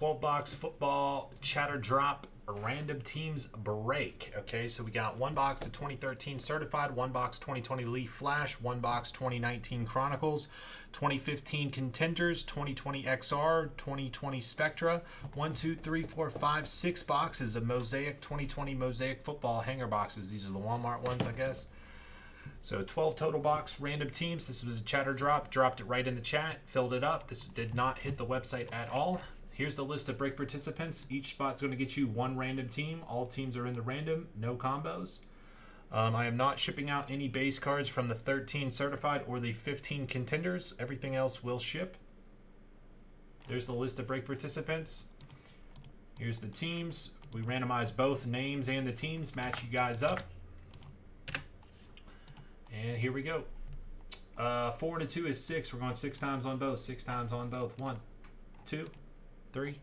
12 box football chatter drop random teams break. Okay, so we got one box of 2013 certified, one box 2020 Leaf Flash, one box 2019 Chronicles, 2015 Contenders, 2020 XR, 2020 Spectra, 1, 2, 3, 4, 5, 6 boxes of Mosaic 2020 Mosaic football hanger boxes. These are the Walmart ones, I guess. So 12 total box random teams. This was a chatter drop. Dropped it right in the chat. Filled it up. This did not hit the website at all. Here's the list of break participants. Each spot's going to get you one random team. All teams are in the random. No combos. I am not shipping out any base cards from the 13 certified or the 15 contenders. Everything else will ship. There's the list of break participants. Here's the teams. We randomize both names and the teams. Match you guys up. And here we go. 4 to 2 is 6. We're going 6 times on both. 6 times on both. 1, 2, 3,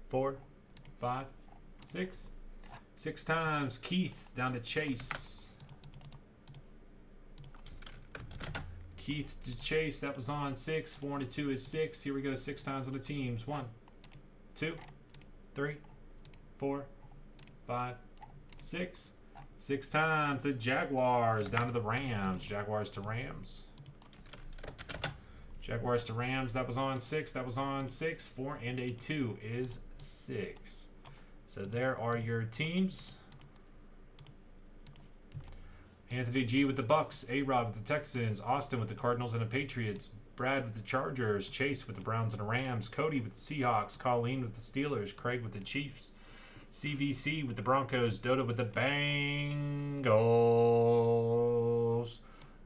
4, 5, 6. 6 times. Keith down to Chase. Keith to Chase. That was on 6. 4 to 2 is 6. Here we go. 6 times on the teams. 1, 2, 3, 4, 5, 6. 6 times. The Jaguars down to the Rams. Jaguars to Rams. Jaguars to Rams. That was on 6. That was on 6. 4 and a 2 is 6. So there are your teams. Anthony G with the Bucks. A-Rod with the Texans. Austin with the Cardinals and the Patriots. Brad with the Chargers. Chase with the Browns and the Rams. Cody with the Seahawks. Colleen with the Steelers. Craig with the Chiefs. CVC with the Broncos. Doda with the Bengals.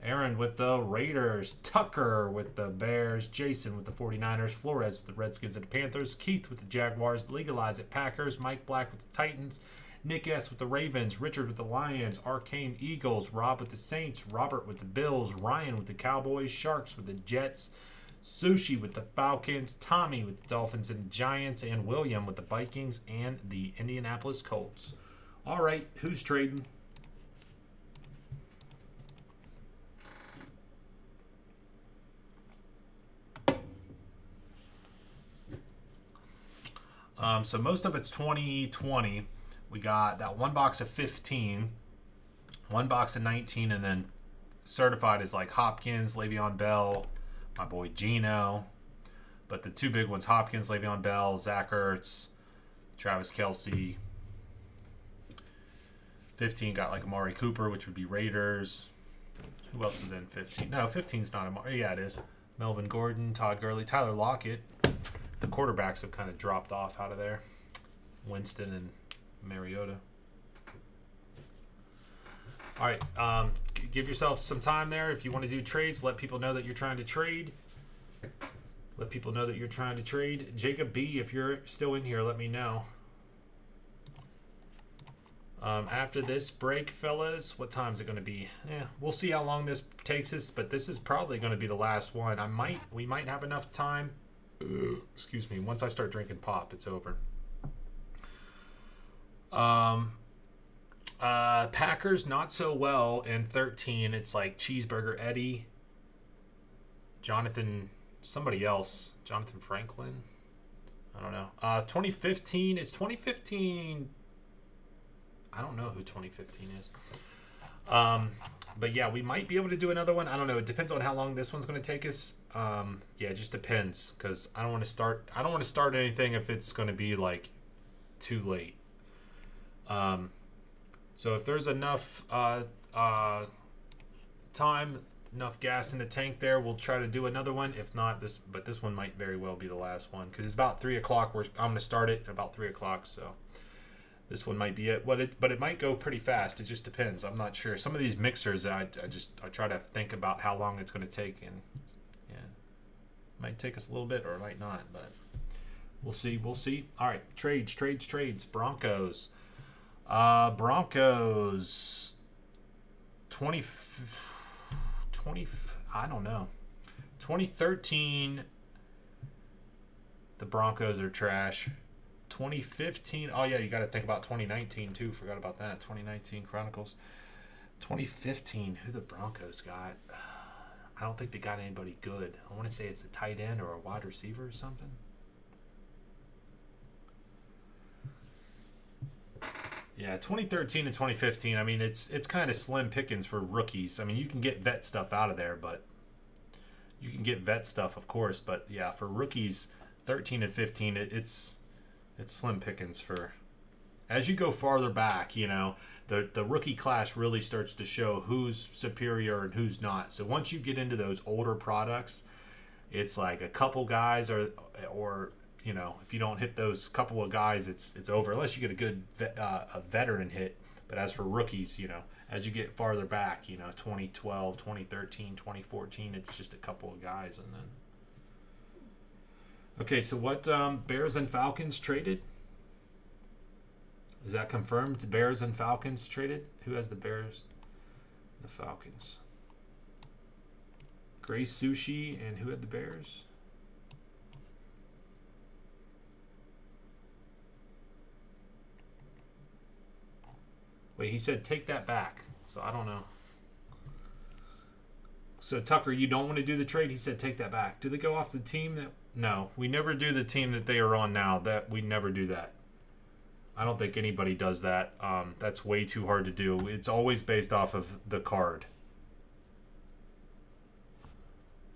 Aaron with the Raiders. Tucker with the Bears. Jason with the 49ers. Flores with the Redskins and the Panthers. Keith with the Jaguars. Legalize it Packers. Mike Black with the Titans. Nick S. with the Ravens. Richard with the Lions. Arcane Eagles. Rob with the Saints. Robert with the Bills. Ryan with the Cowboys. Sharks with the Jets. Sushi with the Falcons. Tommy with the Dolphins and Giants. And William with the Vikings and the Indianapolis Colts. All right, who's trading? So most of it's 2020. We got that one box of 15, one box of 19, and then certified is like Hopkins, Le'Veon Bell, my boy Gino. But the two big ones, Hopkins, Le'Veon Bell, Zach Ertz, Travis Kelce. 15 got like Amari Cooper, which would be Raiders. Who else is in 15? No, 15's not Amari. Yeah, it is. Melvin Gordon, Todd Gurley, Tyler Lockett. The quarterbacks have kind of dropped off out of there. Winston and Mariota. All right, give yourself some time there. If you want to do trades, let people know that you're trying to trade. Let people know that you're trying to trade. Jacob B, if you're still in here, let me know. After this break, fellas, what time is it going to be? We'll see how long this takes us, but this is probably going to be the last one. We might have enough time. Excuse me. Once I start drinking pop, it's over. Packers not so well in 13. It's like Cheeseburger Eddie, Jonathan, somebody else, Jonathan Franklin. I don't know. 2015 is 2015. I don't know who 2015 is. But yeah, we might be able to do another one. I don't know. It depends on how long this one's going to take us. Yeah, it just depends because I don't want to start. I don't want to start anything if it's going to be like too late. So if there's enough time, enough gas in the tank there, we'll try to do another one. If not, this one might very well be the last one because it's about 3 o'clock. I'm going to start it at about 3 o'clock. So this one might be it. But it might go pretty fast. It just depends. I'm not sure. Some of these mixers, I try to think about how long it's going to take, and yeah, it might take us a little bit or it might not, but we'll see. We'll see. All right, trades. Broncos. Broncos 20 I don't know. 2013 the Broncos are trash. 2015, oh yeah, you got to think about 2019 too. Forgot about that. 2019 Chronicles. 2015, who the Broncos got? I don't think they got anybody good. I want to say it's a tight end or a wide receiver or something. Yeah, 2013 and 2015. I mean, it's kind of slim pickings for rookies. I mean, you can get vet stuff out of there, but you can get vet stuff, of course. But yeah, for rookies, 13 and 15, it's slim pickings for. As you go farther back, you know, the rookie class really starts to show who's superior and who's not. So once you get into those older products, it's like a couple guys or you know, if you don't hit those couple of guys, it's over unless you get a good a veteran hit. But as for rookies, you know, as you get farther back, you know, 2012, 2013, 2014, it's just a couple of guys. And then okay, so what Bears and Falcons traded? Is that confirmed? Bears and Falcons traded? Who has the Bears? The Falcons. Gray Sushi, and who had the Bears? Wait, he said take that back. So I don't know. So Tucker, you don't want to do the trade? He said take that back. Do they go off the team that... No, we never do the team that they are on now. That we never do that. I don't think anybody does that. That's way too hard to do. It's always based off of the card.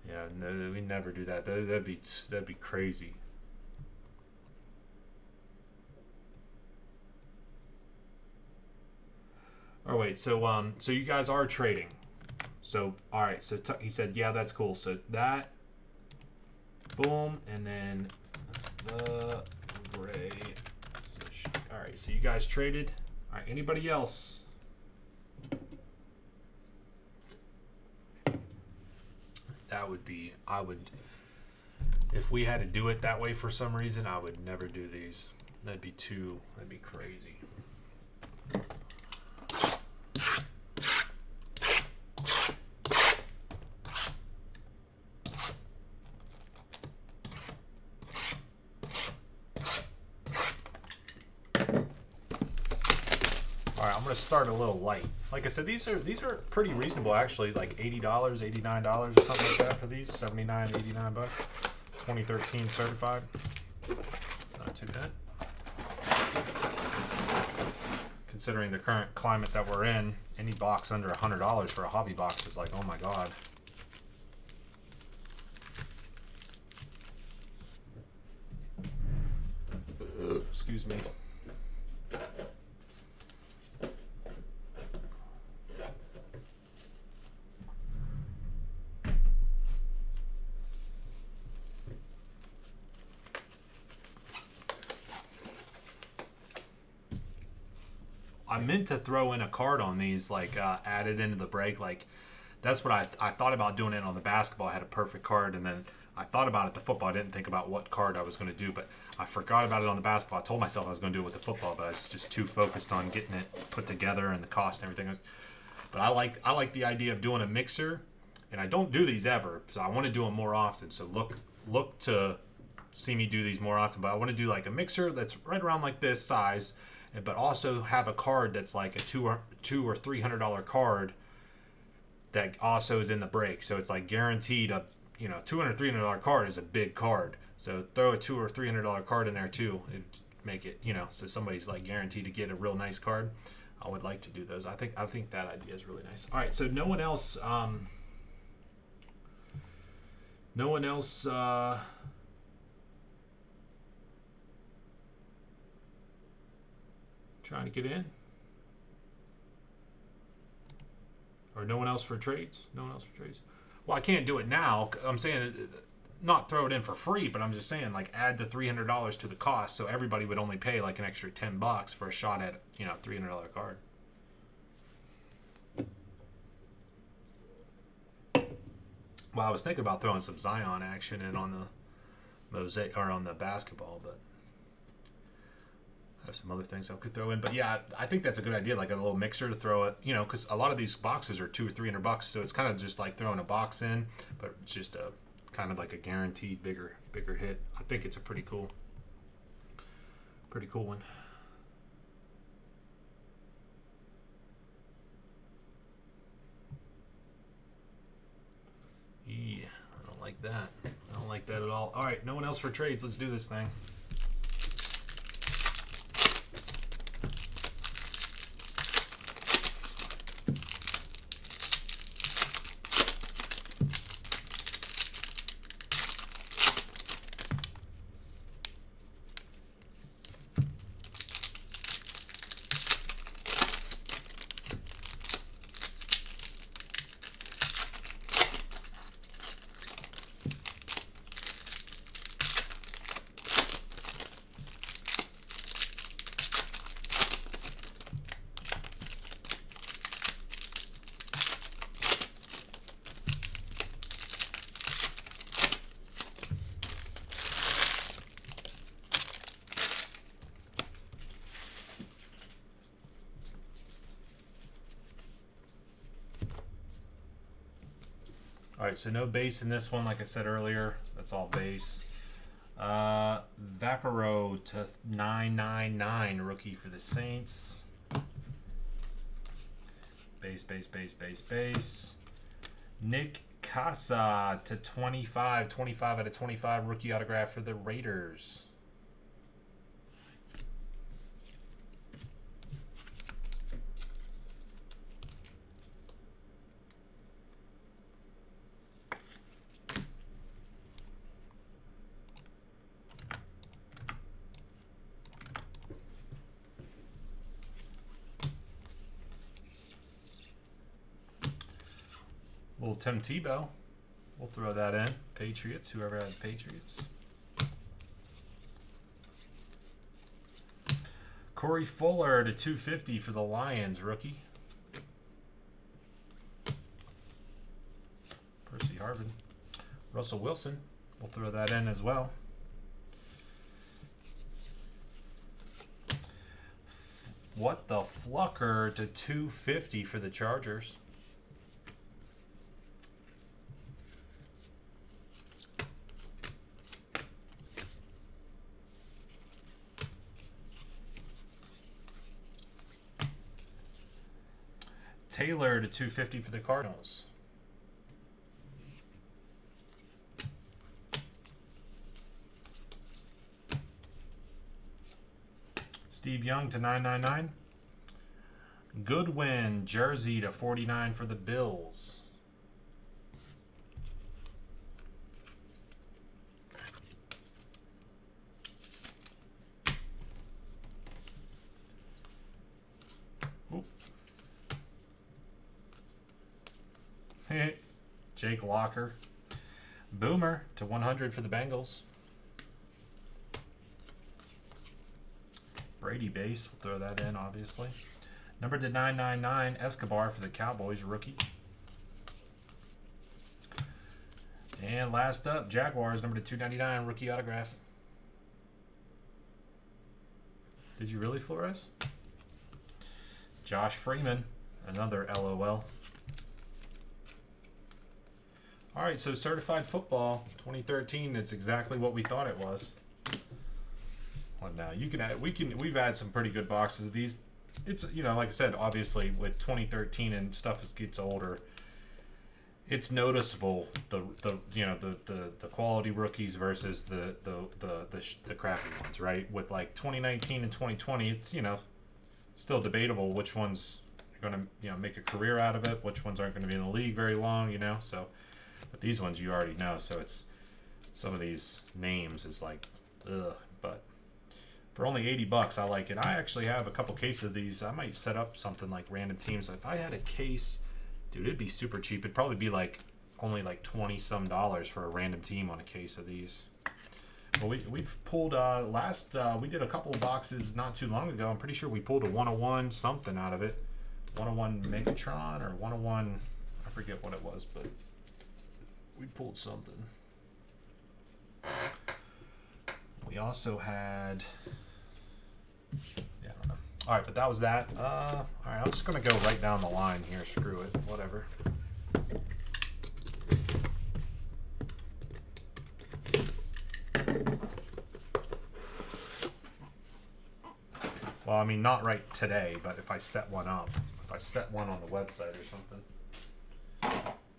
Yeah, no, we never do that. That'd be crazy. Oh wait, so you guys are trading. So all right, so he said, yeah, that's cool. So that, boom, and then the gray. All right, so you guys traded. All right, anybody else? That would be, if we had to do it that way for some reason, I would never do these. That'd be crazy. I'm gonna start a little light. Like I said, these are pretty reasonable actually, like $80, $89 or something like that for these. 79, 89 bucks. 2013 certified. Not too bad. Considering the current climate that we're in, any box under $100 for a hobby box is like, oh my god. Excuse me. I meant to throw in a card on these, like add it into the break. Like that's what I thought about doing it on the basketball. I had a perfect card, and then I thought about it the football. I didn't think about what card I was going to do, but I forgot about it on the basketball. I told myself I was going to do it with the football, but I was just too focused on getting it put together and the cost and everything. But I like the idea of doing a mixer, and I don't do these ever, so I want to do them more often. So look to see me do these more often. But I want to do like a mixer that's right around like this size, but also have a card that's like a $200 or $300 card that also is in the break. So it's like guaranteed a, you know, $200, $300 card is a big card. So throw a $200 or $300 card in there too. It'd make it, you know, so somebody's like guaranteed to get a real nice card. I would like to do those. I think that idea is really nice. All right, so no one else trying to get in? Or no one else for trades? No one else for trades? Well, I can't do it now. I'm saying not throw it in for free, but I'm just saying like add the $300 to the cost, so everybody would only pay like an extra $10 for a shot at, you know, $300 card. Well, I was thinking about throwing some Zion action in on the mosaic or on the basketball, but I have some other things I could throw in. But yeah, I think that's a good idea, like a little mixer to throw it, you know, because a lot of these boxes are $200 or $300, so it's kind of just like throwing a box in, but it's just a kind of like a guaranteed bigger hit. I think it's a pretty cool one. Yeah, I don't like that. I don't like that at all. All right, no one else for trades. Let's do this thing. right, so no base in this one, like I said earlier. That's all base. Vaccaro to 999, rookie for the Saints. Base, base, base, base, base. Nick Casa to 25. 25 out of 25, rookie autograph for the Raiders. Little Tim Tebow. We'll throw that in. Patriots, whoever had Patriots. Corey Fuller to 250 for the Lions, rookie. Percy Harvin. Russell Wilson. We'll throw that in as well. What the Flucker to 250 for the Chargers. Taylor to 250 for the Cardinals. Steve Young to 999. Goodwin jersey to 49 for the Bills. Jake Locker. Boomer to 100 for the Bengals. Brady base. We'll throw that in, obviously. Number to 999, Escobar for the Cowboys, rookie. And last up, Jaguars, number to 299, rookie autograph. Did you really, Flores? Josh Freeman, another LOL. All right, so certified football 2013 is exactly what we thought it was. Well, now you can add, we've had some pretty good boxes of these. It's, you know, like I said, obviously with 2013 and stuff gets older, it's noticeable the quality rookies versus the crappy ones, right? With like 2019 and 2020, it's, you know, still debatable which ones are going to, you know, make a career out of it, which ones aren't going to be in the league very long, you know. So, but these ones you already know, so it's some of these names is like, ugh, but for only $80, I like it. I actually have a couple cases of these. I might set up something like random teams. If I had a case, dude, it'd be super cheap. It'd probably be like only like $20-some for a random team on a case of these. Well, we've pulled we did a couple of boxes not too long ago. I'm pretty sure we pulled a 101 something out of it. 101 Megatron or 101, I forget what it was, but we pulled something. We also had, yeah, I don't know. All right, but that was that. All right, I'm just gonna go right down the line here. Screw it, whatever. Well, I mean, not right today, but if I set one up, if I set one on the website or something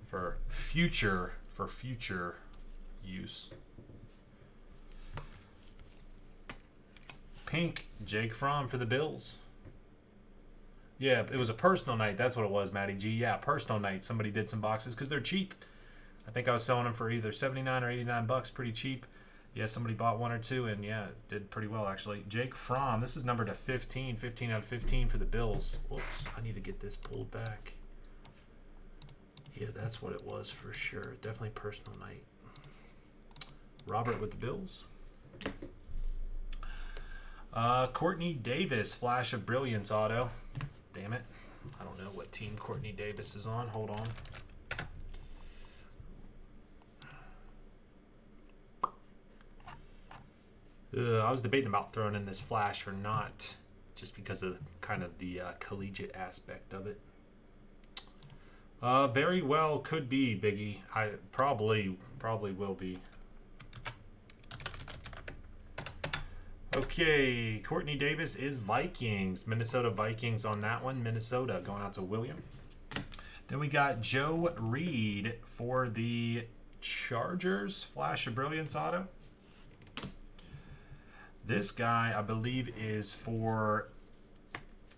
for future use. Pink, Jake Fromm for the Bills. Yeah, it was a personal night. That's what it was, Matty G. Yeah, personal night. Somebody did some boxes because they're cheap. I think I was selling them for either 79 or 89 bucks, pretty cheap. Yeah, somebody bought one or two, and yeah, it did pretty well, actually. Jake Fromm, this is numbered to 15. 15 out of 15 for the Bills. Whoops, I need to get this pulled back. Yeah, that's what it was for sure. Definitely personal night. Robert with the Bills. Courtney Davis, Flash of Brilliance auto. Damn it. I don't know what team Courtney Davis is on. Hold on. I was debating about throwing in this Flash or not, just because of kind of the collegiate aspect of it. Very well could be, Biggie. I probably will be. Okay, Courtney Davis is Vikings. Minnesota Vikings on that one. Minnesota going out to William. Then we got Joe Reed for the Chargers. Flash of Brilliance auto. This guy, I believe, is for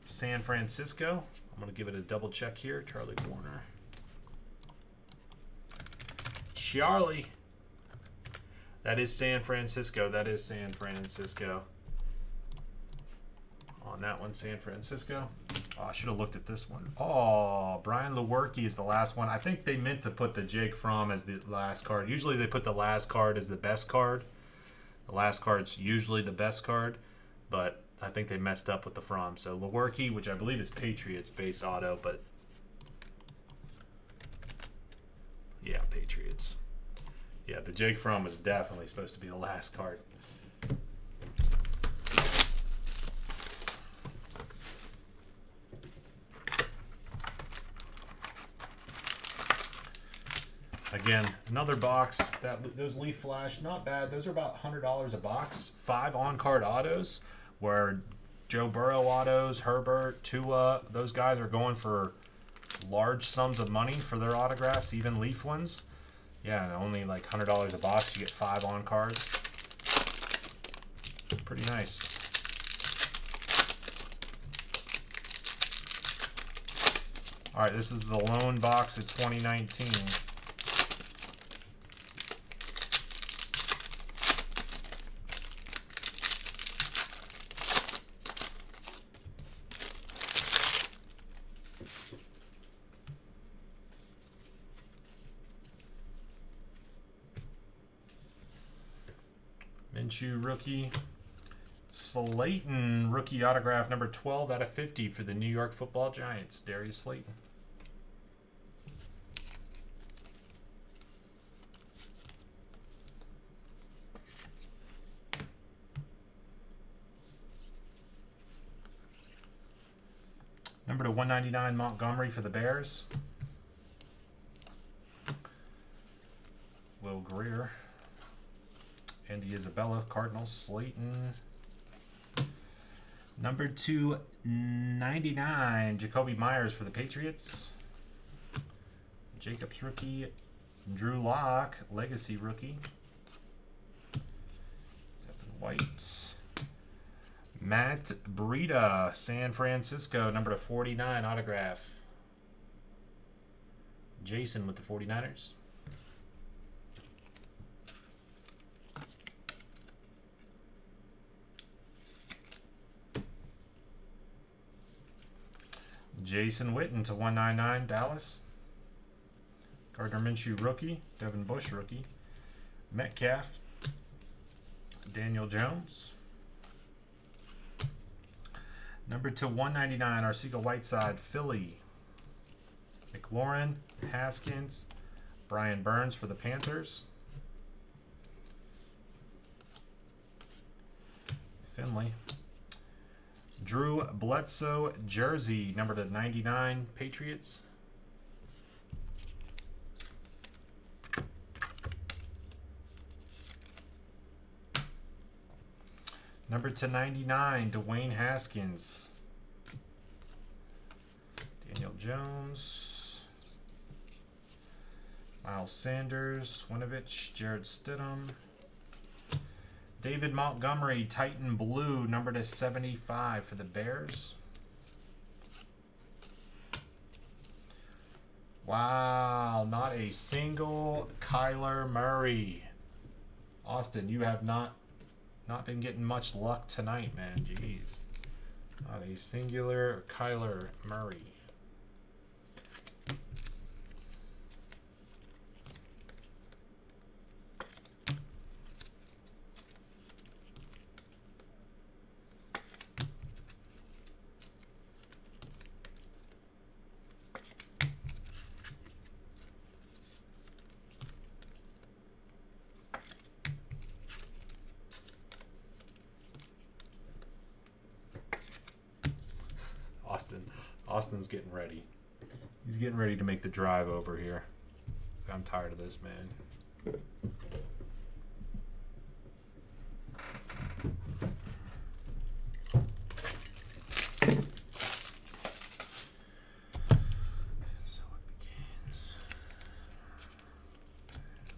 San Francisco. I'm going to give it a double check here. Charlie Warner. Charlie. That is San Francisco. That is San Francisco. On that one, San Francisco. Oh, I should have looked at this one. Oh, Brian Lewerke is the last one. I think they meant to put the Jake Fromm as the last card. Usually they put the last card as the best card. The last card's usually the best card, but I think they messed up with the Fromm. So Lewerke, which I believe is Patriots base auto, but yeah, Patriots. Yeah, the Jake Fromm was definitely supposed to be the last card. Again, another box. Those Leaf Flash, not bad. Those are about $100 a box. 5 on-card autos, where Joe Burrow autos, Herbert, Tua, those guys are going for large sums of money for their autographs, even Leaf ones. Yeah, only like $100 a box. You get 5 on cards. Pretty nice. All right, this is the lone box of 2019. Minshew rookie. Slayton rookie autograph number 12 out of 50 for the New York Football Giants. Darius Slayton. Number to 199 Montgomery for the Bears. Will Greer. Andy Isabella, Cardinals, Slayton. Number 299, Jacoby Myers for the Patriots. Jacobs rookie. Drew Lock, Legacy rookie. Devin White. Matt Breida, San Francisco, number to 49, autograph. Jason with the 49ers. Jason Witten to 199, Dallas. Gardner Minshew rookie. Devin Bush rookie. Metcalf. Daniel Jones. Number to 199, Arcega Whiteside, Philly. McLaurin, Haskins, Brian Burns for the Panthers. Finley. Drew Bledsoe, jersey, number to 99, Patriots. Number to 99, Dwayne Haskins. Daniel Jones. Miles Sanders, Winovich, Jared Stidham. David Montgomery, Titan Blue, number to 75 for the Bears. Wow, not a single Kyler Murray. Austin, you have not been getting much luck tonight, man. Jeez. Not a singular Kyler Murray. Austin's getting ready. He's getting ready to make the drive over here. I'm tired of this, man.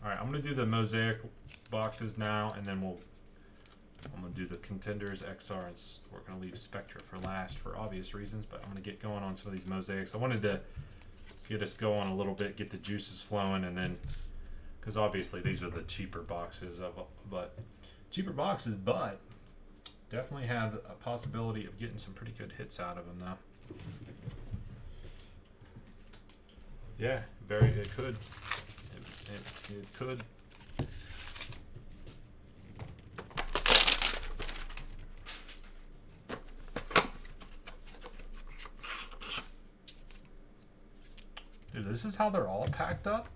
All right, I'm gonna do the mosaic boxes now, and then I'm gonna do the Contenders, XR, and we're gonna leave Spectra for last for obvious reasons. But I'm gonna get going on some of these mosaics. I wanted to get us going a little bit, get the juices flowing, and then because obviously these are the cheaper boxes but definitely have a possibility of getting some pretty good hits out of them though. Yeah, it could. It could. Dude, this is how they're all packed up?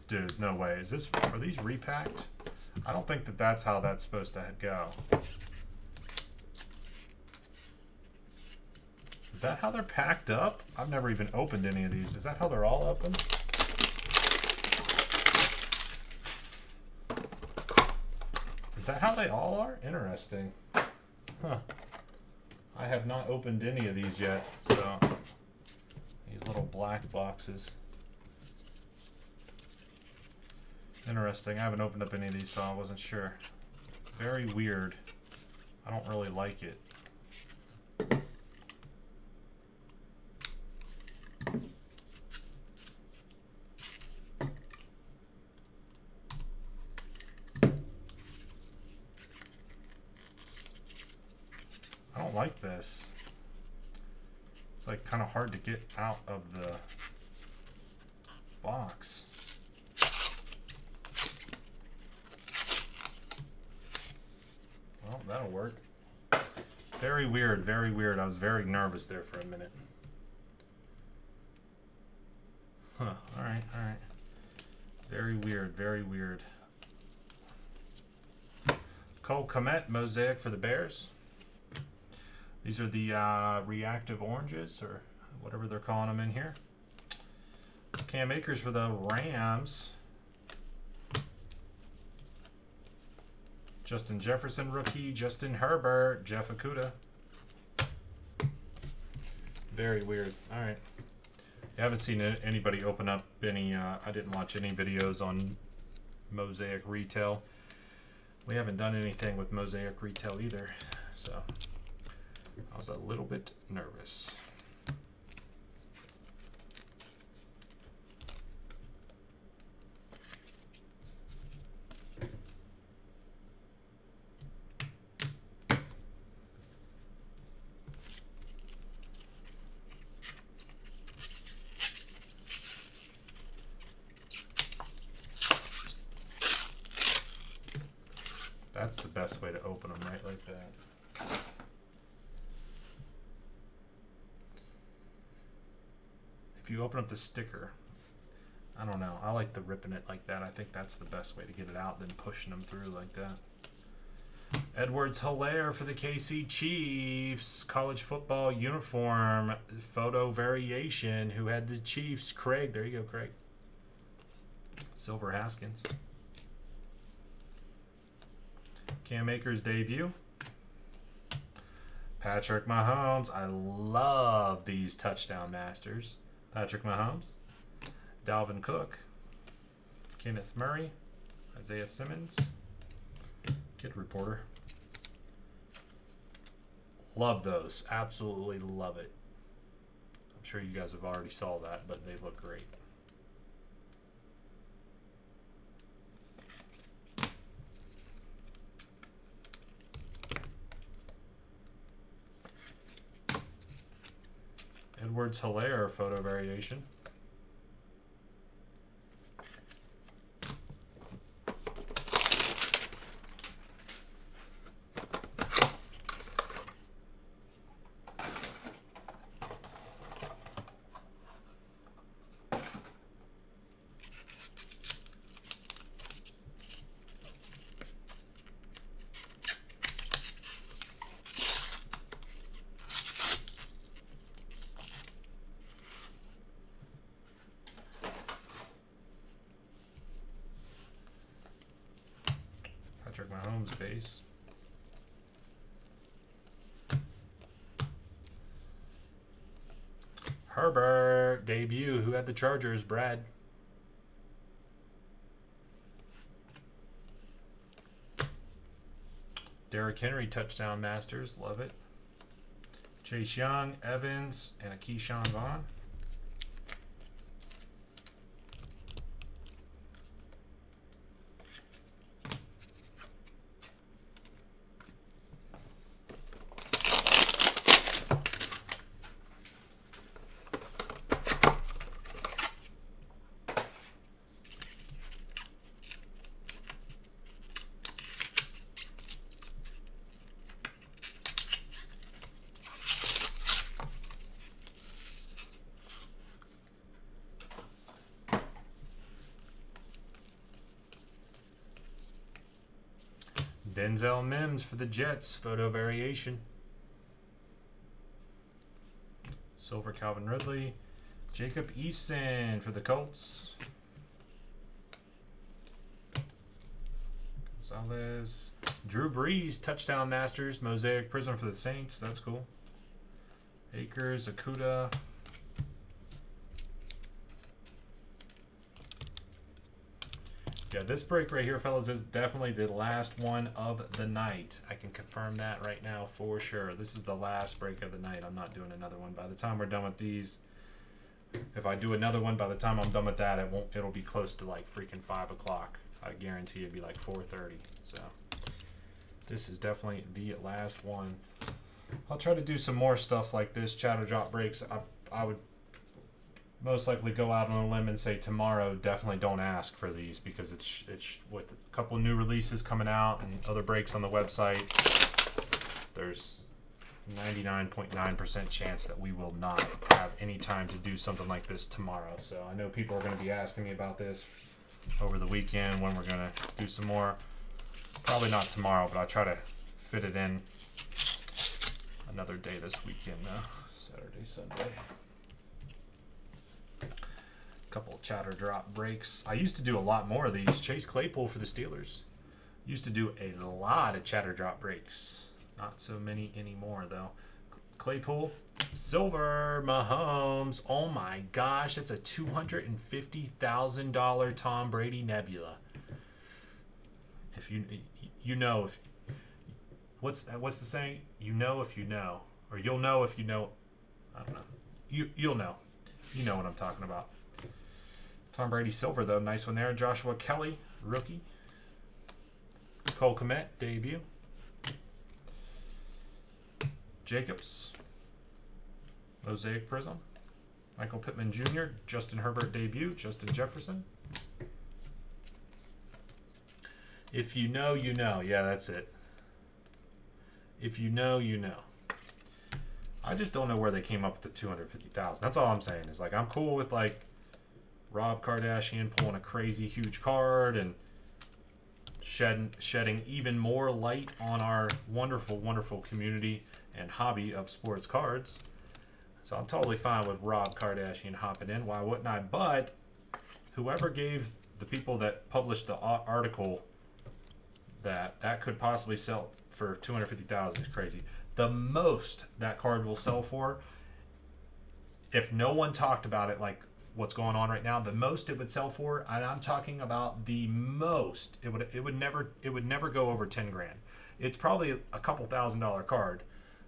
Dude, no way. Are these repacked? I don't think that's how that's supposed to go. Is that how they're packed up? I've never even opened any of these. Is that how they're all open? Is that how they all are? Interesting. Huh. I have not opened any of these yet, so these little black boxes. Interesting. I haven't opened up any of these, so I wasn't sure. Very weird. I don't really like it. I don't like this. It's like kind of hard to get out of the box. Well, that'll work. Very weird, very weird. I was very nervous there for a minute. Huh, alright, alright. Very weird, very weird. Cole Kmet mosaic for the Bears. These are the reactive oranges, or whatever they're calling them in here. Cam Akers for the Rams. Justin Jefferson rookie. Justin Herbert. Jeff Okudah. Very weird. All right. I haven't seen anybody open up any. I didn't watch any videos on Mosaic Retail. We haven't done anything with Mosaic Retail either, so I was a little bit nervous. That's the best way to open them, right like that. If you open up the sticker, I don't know. I like the ripping it like that. I think that's the best way to get it out than pushing them through like that. Edwards-Helaire for the KC Chiefs. College football uniform photo variation. Who had the Chiefs? Craig. There you go, Craig. Silver Haskins. Cam Akers debut. Patrick Mahomes. I love these touchdown masters. Patrick Mahomes. Dalvin Cook. Kenneth Murray. Isaiah Simmons. Kid Reporter. Love those. Absolutely love it. I'm sure you guys have already saw that, but they look great. Edwards-Helaire photo variation. Mahomes base. Herbert debut. Who had the Chargers? Brad. Derrick Henry touchdown masters. Love it. Chase Young, Evans, and a Keyshawn Vaughn. Denzel Mims for the Jets, photo variation. Silver Calvin Ridley. Jacob Eason for the Colts. Gonzalez. Drew Brees, touchdown masters, mosaic prism for the Saints. That's cool. Akers, Akuda. Yeah, this break right here, fellas, is definitely the last one of the night. I can confirm that right now for sure. This is the last break of the night. I'm not doing another one. By the time we're done with these, if I do another one, by the time I'm done with that, it'll be close to like freaking 5 o'clock. I guarantee it'd be like 4:30. So this is definitely the last one. I'll try to do some more stuff like this, chatter drop breaks. I would most likely go out on a limb and say tomorrow definitely don't ask for these, because it's with a couple new releases coming out and other breaks on the website, there's 99.9% chance that we will not have any time to do something like this tomorrow. So I know people are going to be asking me about this over the weekend when we're going to do some more. Probably not tomorrow, but I'll try to fit it in another day this weekend, Saturday, Sunday. Couple chatter drop breaks. I used to do a lot more of these. Chase Claypool for the Steelers. Used to do a lot of chatter drop breaks. Not so many anymore, though. Claypool. Silver Mahomes. Oh my gosh, that's a $250,000 Tom Brady Nebula. If you know if what's the saying? You know if you know, or you'll know if you know. I don't know. You'll know. You know what I'm talking about. Tom Brady silver, though. Nice one there. Joshua Kelly, rookie. Cole Kmet, debut. Jacobs, mosaic prism. Michael Pittman Jr., Justin Herbert debut. Justin Jefferson. If you know, you know. Yeah, that's it. If you know, you know. I just don't know where they came up with the 250,000. That's all I'm saying. Is like, I'm cool with like Rob Kardashian pulling a crazy huge card and shedding even more light on our wonderful, wonderful community and hobby of sports cards. So I'm totally fine with Rob Kardashian hopping in. Why wouldn't I? But whoever gave the people that published the article that could possibly sell for 250,000 is crazy. The most that card will sell for, if no one talked about it like what's going on right now, the most it would sell for, and I'm talking about the most, it would never go over 10 grand. It's probably a couple $1,000 card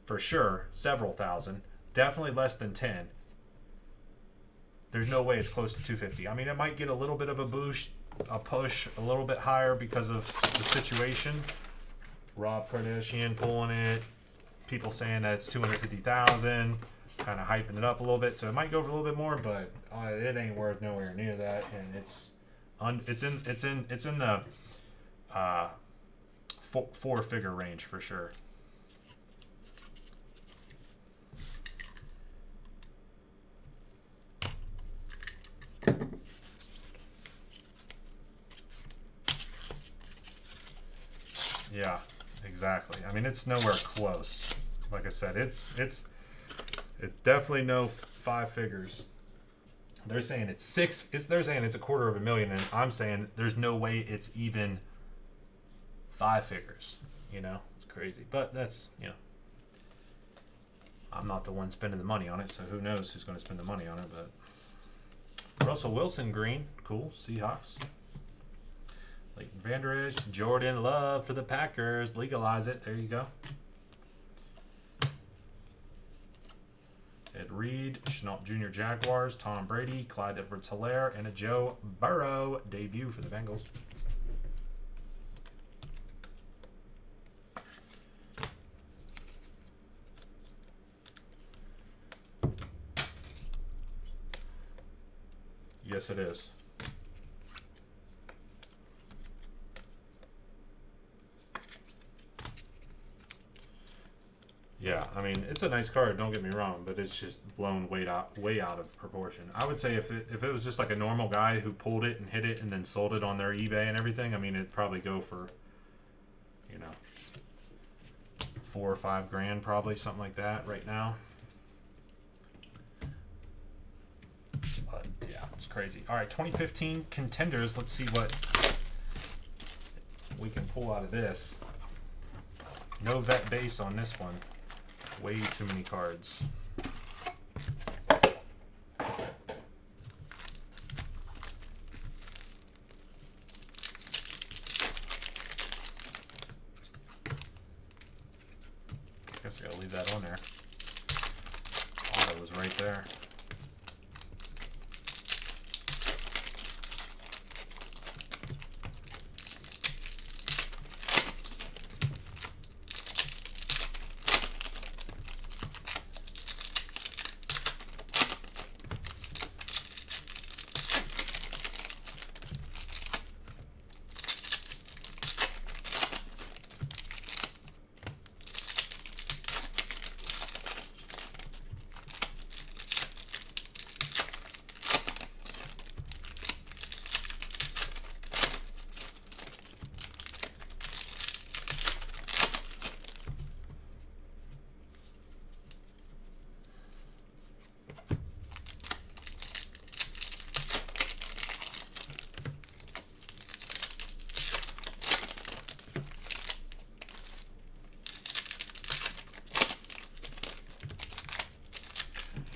for sure, several thousand, definitely less than 10. There's no way it's close to 250. I mean, it might get a little bit of a boost, a push a little bit higher because of the situation. Rob Kardashian pulling it, people saying that it's 250,000, kind of hyping it up a little bit, so it might go for a little bit more, but it ain't worth nowhere near that, and it's in the four-figure range for sure. Yeah, exactly. I mean, it's nowhere close. Like I said, it's definitely no 5 figures. They're saying it's 6. They're saying it's $250,000, and I'm saying there's no way it's even 5 figures. You know, it's crazy. But that's, you know, I'm not the one spending the money on it, so who knows who's going to spend the money on it. But Russell Wilson green, cool. Seahawks. Leighton Vander Esch, Jordan Love for the Packers. Legalize it. There you go. Ed Reed, Chenault Jr. Jaguars, Tom Brady, Clyde Edwards-Helaire, and a Joe Burrow debut for the Bengals. Yes, it is. Yeah, I mean, it's a nice card, don't get me wrong, but it's just blown way out of proportion. I would say if it was just like a normal guy who pulled it and hit it and then sold it on their eBay and everything, I mean, it'd probably go for, you know, 4 or 5 grand, probably, something like that right now. But, yeah, it's crazy. All right, 2015 contenders. Let's see what we can pull out of this. No vet base on this one. Way too many cards. Guess I gotta leave that on there. Auto was right there.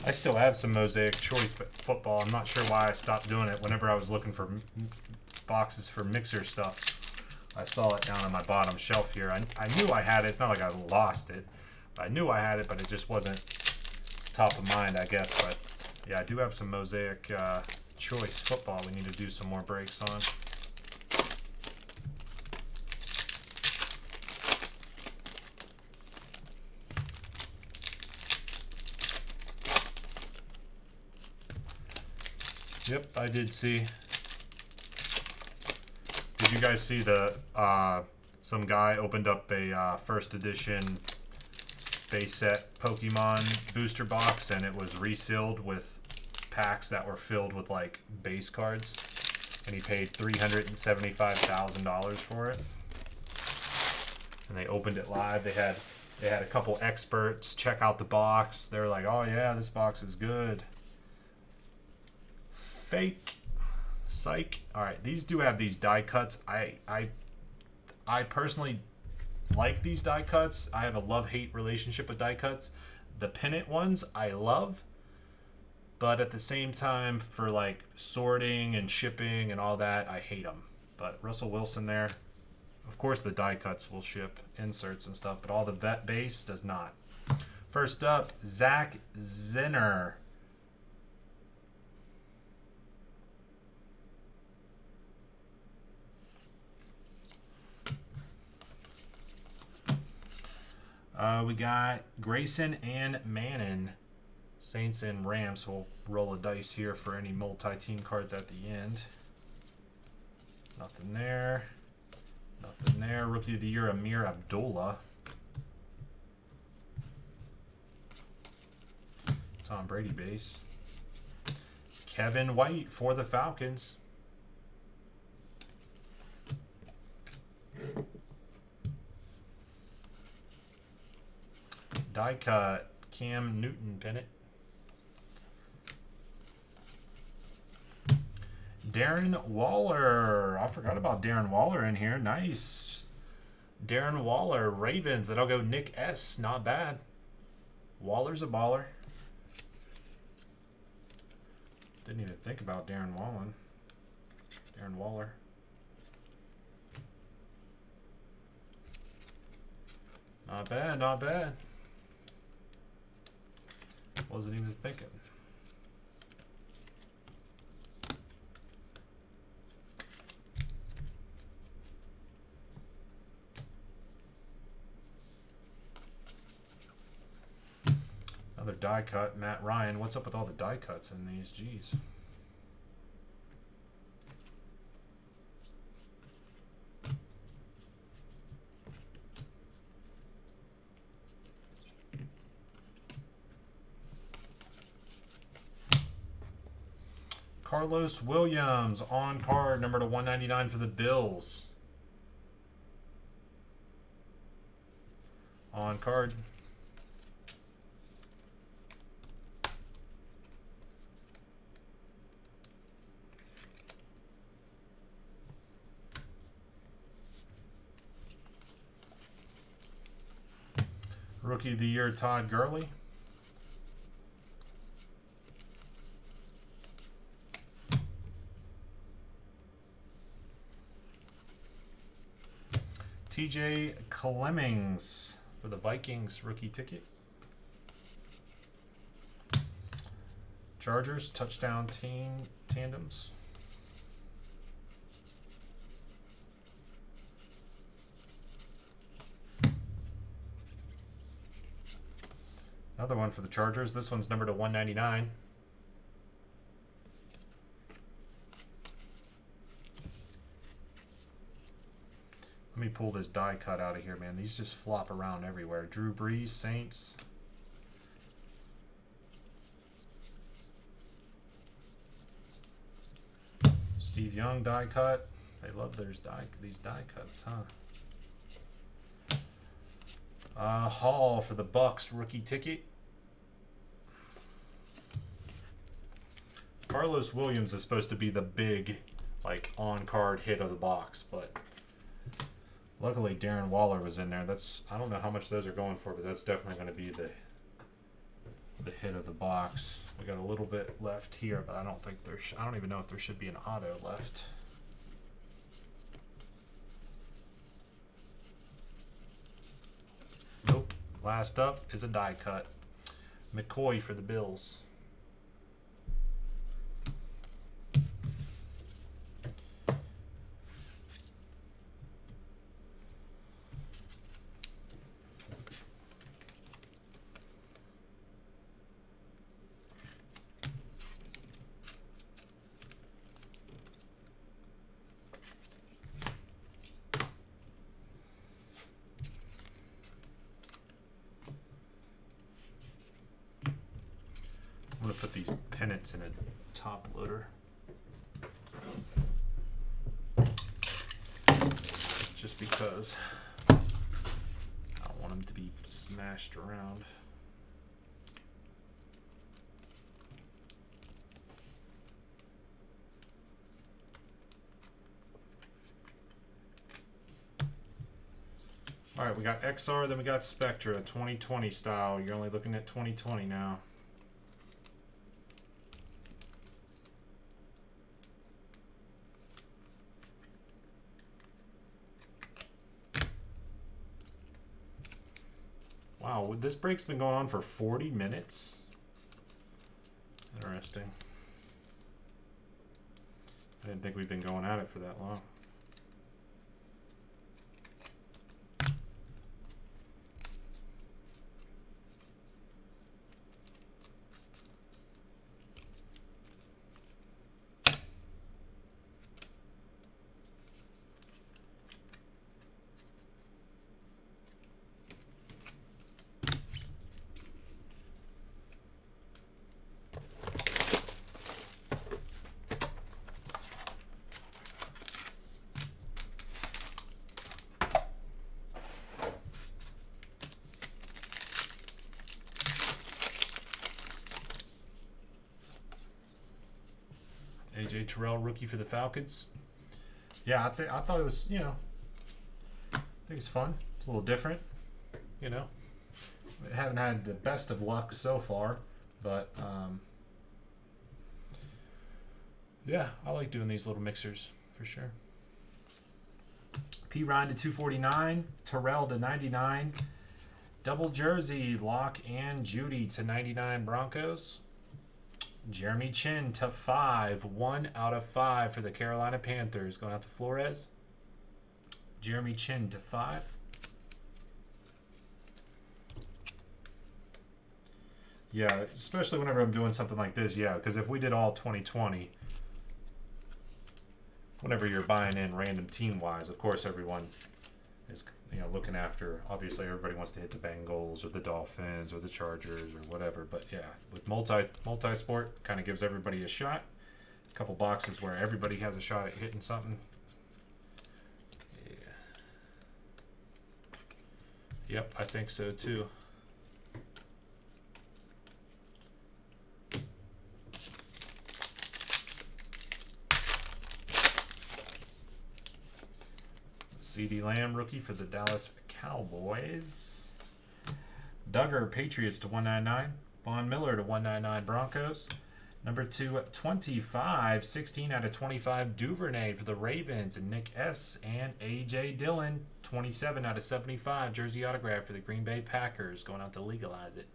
I still have some Mosaic Choice football. I'm not sure why I stopped doing it. Whenever I was looking for boxes for mixer stuff, I saw it down on my bottom shelf here. I knew I had it. It's not like I lost it. I knew I had it, but it just wasn't top of mind, I guess. But yeah, I do have some Mosaic Choice football we need to do some more breaks on. Yep, I did see. Did you guys see the some guy opened up a first edition base set Pokemon booster box and it was resealed with packs that were filled with like base cards, and he paid $375,000 for it. And they opened it live. They had a couple experts check out the box. They were like, "Oh yeah, this box is good." Fake. Psych. All right, these do have these die cuts. I personally like these die cuts. I have a love-hate relationship with die cuts. The pennant ones I love, but at the same time, for like sorting and shipping and all that, I hate them. But Russell Wilson there. Of course, the die cuts will ship inserts and stuff, but all the vet base does not. First up, Zach Zenner. We got Grayson and Manning, Saints and Rams. We'll roll a dice here for any multi-team cards at the end. Nothing there. Nothing there. Rookie of the Year, Amir Abdullah. Tom Brady base. Kevin White for the Falcons. Die cut, Cam Newton pennant. Darren Waller. I forgot about Darren Waller in here. Nice. Darren Waller, Ravens. That'll go Nick S. Not bad. Waller's a baller. Didn't even think about Darren Waller. Not bad, not bad. Wasn't even thinking. Another die cut, Matt Ryan. What's up with all the die cuts in these? Jeez. Carlos Williams on card, number to 199 for the Bills. On card. Rookie of the Year, Todd Gurley. TJ Clemmings for the Vikings, rookie ticket. Chargers, touchdown team tandems. Another one for the Chargers. This one's numbered to 199. Let me pull this die cut out of here, man. These just flop around everywhere. Drew Brees, Saints. Steve Young die cut. They love these die cuts, huh? Hall for the Bucks, rookie ticket. Carlos Williams is supposed to be the big, like, on-card hit of the box, but luckily Darren Waller was in there. I don't know how much those are going for, but that's definitely going to be the hit of the box. We got a little bit left here, but I don't think I don't even know if there should be an auto left. Nope. Last up is a die cut. McCoy for the Bills. I'm going to put these pennants in a top loader. Just because I don't want them to be smashed around. All right, we got XR, then we got Spectra, 2020 style. You're only looking at 2020 now. Wow, this break's been going on for 40 minutes. Interesting. I didn't think we'd been going at it for that long. AJ Terrell, rookie for the Falcons. Yeah, I thought it was, you know, think it's fun. It's a little different, you know. We haven't had the best of luck so far, but yeah, I like doing these little mixers for sure. P. Ryan to 249, Terrell to 99, double jersey, Locke and Judy to 99 Broncos. Jeremy Chin to 5, 1 out of 5 for the Carolina Panthers, going out to Flores. Jeremy Chin to 5. Yeah, especially whenever I'm doing something like this, yeah, because if we did all 2020, whenever you're buying in random team-wise, of course everyone is, you know, looking after, obviously everybody wants to hit the Bengals or the Dolphins or the Chargers or whatever, but yeah, with multi-sport, kind of gives everybody a shot. A couple boxes where everybody has a shot at hitting something. Yeah. Yep, I think so too. CeeDee Lamb, rookie for the Dallas Cowboys. Duggar, Patriots to 199. Von Miller to 199 Broncos. Number 225, 16 out of 25 Duvernay for the Ravens. And Nick S. and A.J. Dillon, 27 out of 75 jersey autograph for the Green Bay Packers. Going out to legalize it.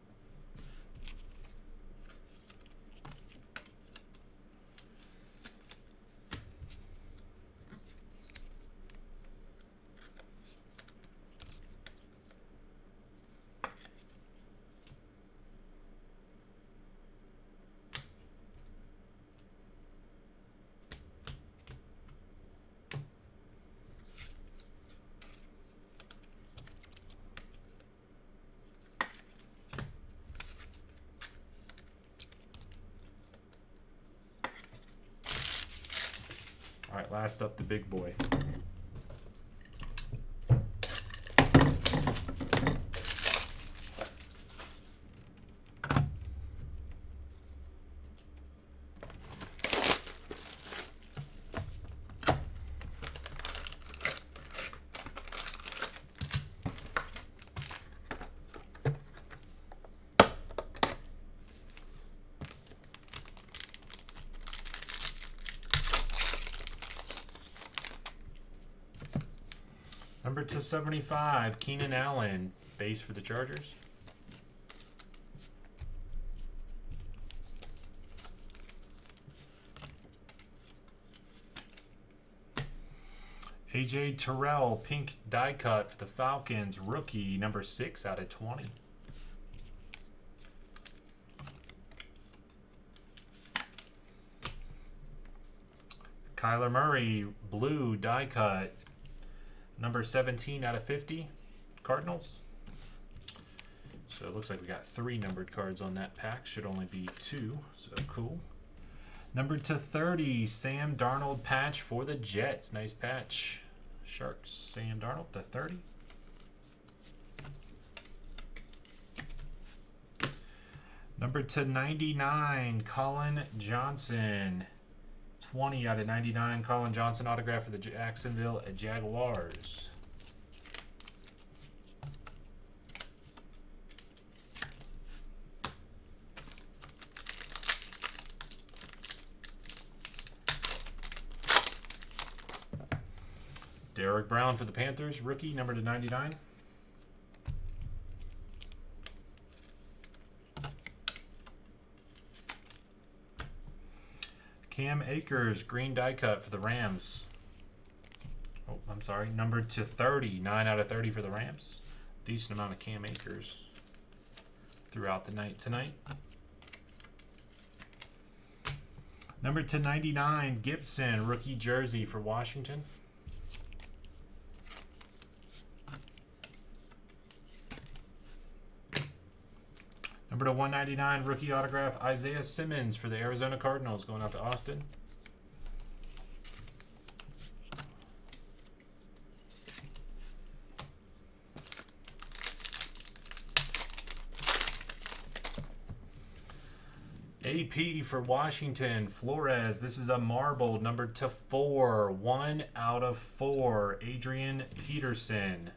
All right, last up, the big boy. Number 275, Keenan Allen, base for the Chargers. AJ Terrell, pink die cut for the Falcons, rookie, number 6 out of 20. Kyler Murray, blue die cut, number 17 out of 50, Cardinals. So it looks like we got 3 numbered cards on that pack. Should only be 2, so cool. Number 230, Sam Darnold patch for the Jets. Nice patch. Sharks, Sam Darnold to 30. Number 299, Colin Johnson. 20 out of 99, Colin Johnson autograph for the Jacksonville Jaguars. Derek Brown for the Panthers, rookie, number to 99. Cam Akers, green die cut for the Rams. Oh, I'm sorry, number to 30, 9 out of 30 for the Rams. Decent amount of Cam Akers throughout the night tonight. Number to 99, Gibson, rookie jersey for Washington. Number to 199, rookie autograph, Isaiah Simmons for the Arizona Cardinals, going out to Austin. AP for Washington, Flores. This is a marbled, number to 4, 1 out of 4, Adrian Peterson.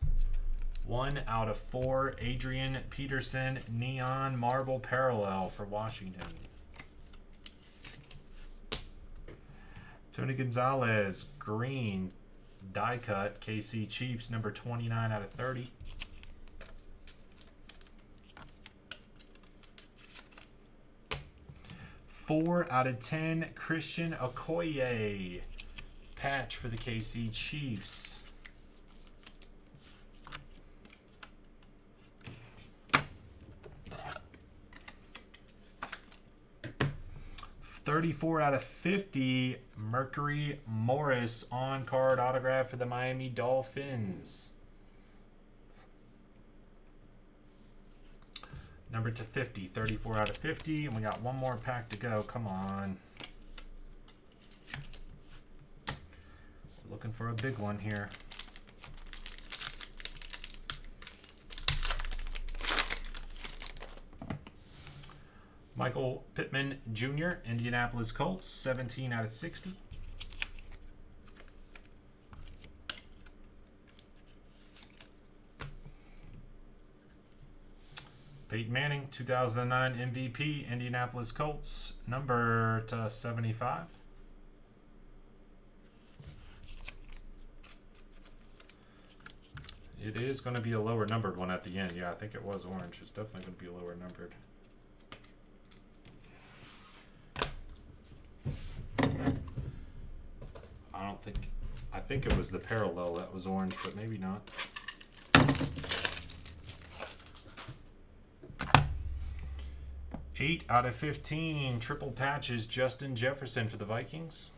1/4, Adrian Peterson, Neon Marble Parallel for Washington. Tony Gonzalez, green, die cut, KC Chiefs, number 29/30. (4/10), Christian Okoye, patch for the KC Chiefs. 34/50, Mercury Morris on-card autograph for the Miami Dolphins. Number to 50, 34/50, and we got one more pack to go. Come on. We're looking for a big one here. Michael Pittman Jr., Indianapolis Colts, 17/60. Peyton Manning, 2009 MVP, Indianapolis Colts, number to 75. It is going to be a lower numbered one at the end. Yeah, I think it was orange. It's definitely going to be lower numbered. I think it was the parallel that was orange, but maybe not. (8/15), triple patches, Justin Jefferson for the Vikings.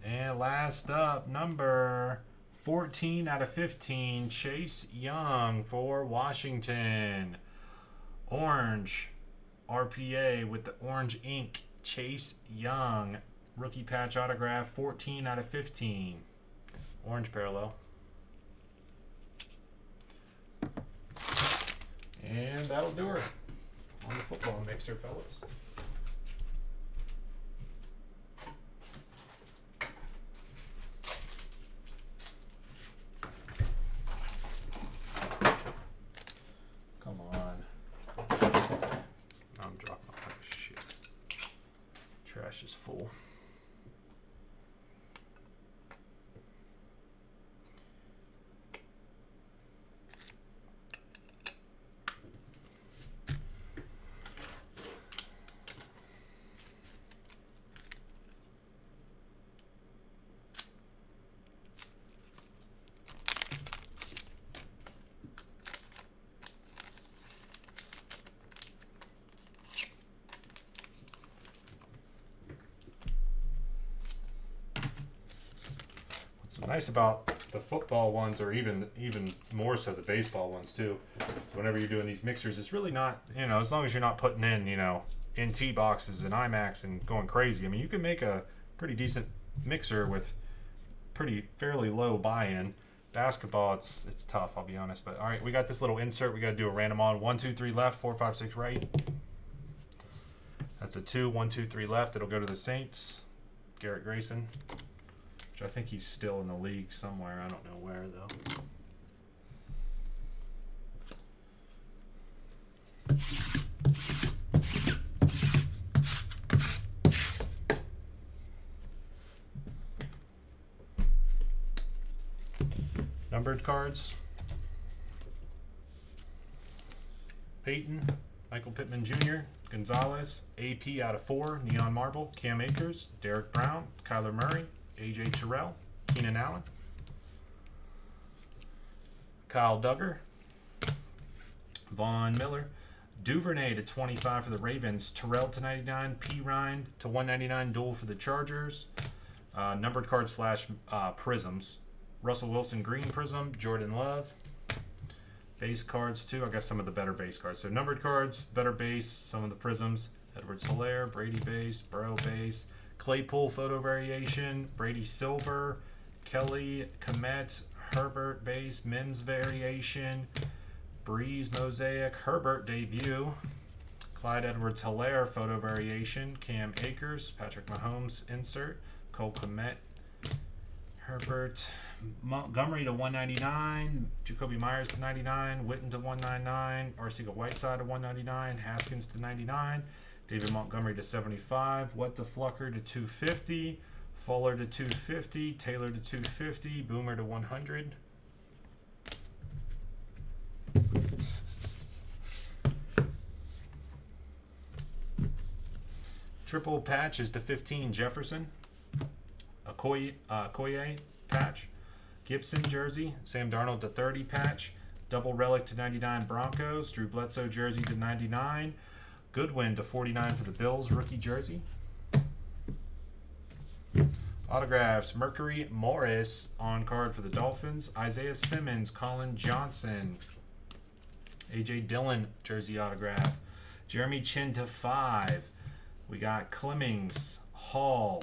And last up, number 14/15, Chase Young for Washington. Orange RPA with the orange ink, Chase Young. Rookie patch autograph, 14/15. Orange parallel. And that'll do her on the football mixer, fellas. Come on. I'm dropping all kinds of shit. Trash is full. What's nice about the football ones, or even more so the baseball ones too, so whenever you're doing these mixers, it's really not, you know, as long as you're not putting in, you know, NT boxes and IMAX and going crazy. I mean, you can make a pretty decent mixer with fairly low buy-in. Basketball, it's tough, I'll be honest. But all right, we got this little insert. We got to do a random on 1, 2, 3 left, 4, 5, 6 right. That's a 2, 1, 2, 3 left. It'll go to the Saints. Garrett Grayson, which I think he's still in the league somewhere. I don't know where though. Numbered cards. Peyton, Michael Pittman Jr., Gonzalez, AP/4, Neon Marble, Cam Akers, Derek Brown, Kyler Murray, AJ Terrell, Keenan Allen, Kyle Duggar, Von Miller, Duvernay /25 for the Ravens, Terrell /99, P. Ryan /199 dual for the Chargers, numbered cards / prisms. Russell Wilson green prism, Jordan Love. Base cards too, I guess some of the better base cards. So numbered cards, better base, some of the prisms. Edwards-Helaire, Brady base, Burrow base, Claypool photo variation, Brady silver, Kelly Komet, Herbert base, Mims variation, Breeze mosaic, Herbert debut, Clyde Edwards-Helaire photo variation. Cam Akers, Patrick Mahomes insert. Cole Kmet, Herbert, Montgomery to 199. Jacoby Myers to 99. Witten to 199. Arcega-Whiteside to 199. Haskins to 99. David Montgomery to 75. What the Flucker to 250. Fuller to 250. Taylor to 250. Boomer to 100. Triple patches to 15. Jefferson. Okoye patch. Gibson jersey. Sam Darnold to 30 patch. Double relic to 99 Broncos. Drew Bledsoe jersey to 99. Goodwin to 49 for the Bills rookie jersey. Autographs. Mercury Morris on card for the Dolphins. Isaiah Simmons. Colin Johnson. A.J. Dillon jersey autograph. Jeremy Chin to 5. We got Clemmings. Hall.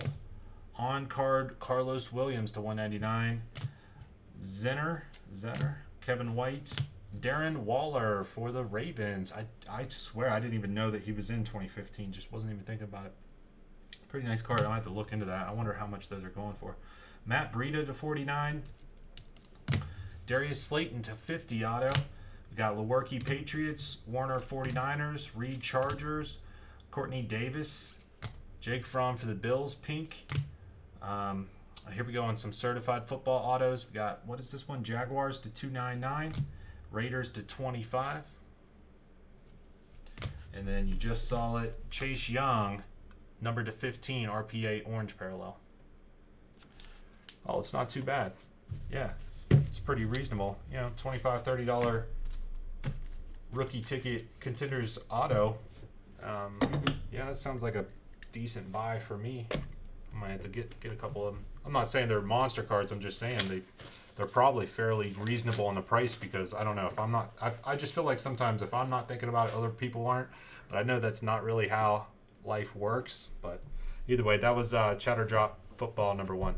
On card Carlos Williams to 199. Zener. Kevin White. Darren Waller for the Ravens. I swear I didn't even know that he was in 2015. Just wasn't even thinking about it. Pretty nice card. I might have to look into that. I wonder how much those are going for. Matt Breida to 49. Darius Slayton to 50 auto. We got Lewerke Patriots. Warner 49ers. Reed Chargers. Courtney Davis. Jake Fromm for the Bills. Pink. Here we go on some certified football autos. We got, what is this one? Jaguars to 299. Raiders to 25. And then you just saw it. Chase Young. Number to 15, RPA orange parallel. Oh, it's not too bad. Yeah, it's pretty reasonable. You know, $25, $30 rookie ticket contenders auto. Yeah, that sounds like a decent buy for me. I might have to get a couple of them. I'm not saying they're monster cards. I'm just saying they're probably fairly reasonable on the price because I don't know if I'm not. I just feel like sometimes if I'm not thinking about it, other people aren't. But I know that's not really how life works. But either way, that was Chatter Drop Football number 1.